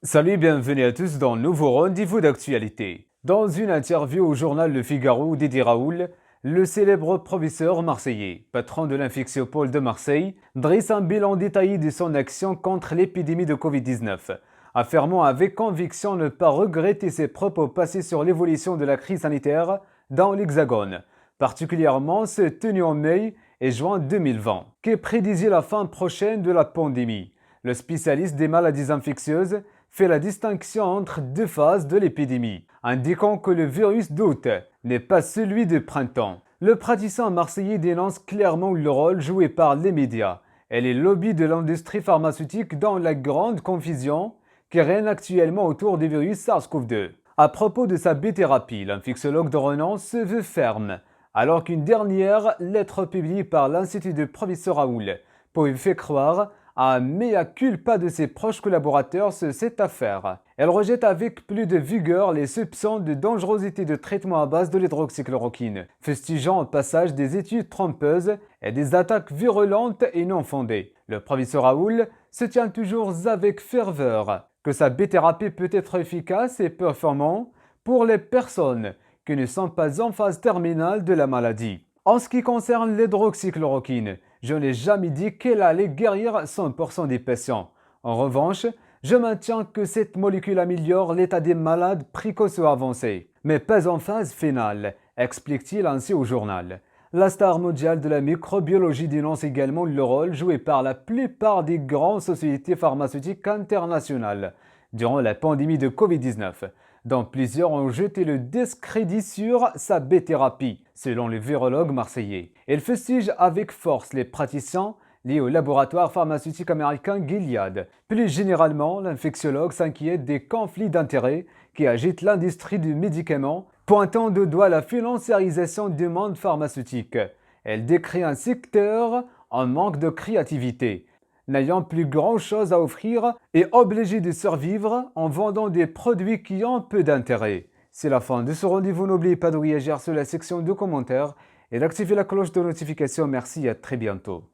Salut, bienvenue à tous dans un nouveau rendez-vous d'actualité. Dans une interview au journal Le Figaro, Didier Raoult, le célèbre professeur marseillais, patron de l'Infectiopole de Marseille, dresse un bilan détaillé de son action contre l'épidémie de Covid-19, affirmant avec conviction ne pas regretter ses propos passés sur l'évolution de la crise sanitaire dans l'Hexagone, particulièrement ceux tenus en mai et juin 2020, qui prédisait la fin prochaine de la pandémie. Le spécialiste des maladies infectieuses fait la distinction entre deux phases de l'épidémie, indiquant que le virus d'août n'est pas celui de printemps. Le praticien marseillais dénonce clairement le rôle joué par les médias et les lobbies de l'industrie pharmaceutique dans la grande confusion qui règne actuellement autour du virus SARS-CoV-2. À propos de sa B-thérapie, l'infectiologue de renom se veut ferme, alors qu'une dernière lettre publiée par l'Institut de professeur Raoult pouvait faire croire à un mea culpa de ses proches collaborateurs sur cette affaire. Elle rejette avec plus de vigueur les soupçons de dangerosité de traitement à base de l'hydroxychloroquine, fustigeant au passage des études trompeuses et des attaques virulentes et non fondées. Le professeur Raoult se tient toujours avec ferveur que sa B-thérapie peut être efficace et performante pour les personnes qui ne sont pas en phase terminale de la maladie. En ce qui concerne l'hydroxychloroquine, je n'ai jamais dit qu'elle allait guérir 100% des patients. En revanche, je maintiens que cette molécule améliore l'état des malades précoces ou avancés, mais pas en phase finale, explique-t-il ainsi au journal. La star mondiale de la microbiologie dénonce également le rôle joué par la plupart des grandes sociétés pharmaceutiques internationales durant la pandémie de Covid-19, dont plusieurs ont jeté le discrédit sur sa B-thérapie, selon le virologue marseillais. Elle fustige avec force les praticiens liés au laboratoire pharmaceutique américain Gilead. Plus généralement, l'infectiologue s'inquiète des conflits d'intérêts qui agitent l'industrie du médicament, pointant du doigt la financiarisation du monde pharmaceutique. Elle décrit un secteur en manque de créativité, n'ayant plus grand-chose à offrir et obligé de survivre en vendant des produits qui ont peu d'intérêt. C'est la fin de ce rendez-vous. N'oubliez pas de réagir sur la section de commentaires et d'activer la cloche de notification. Merci et à très bientôt.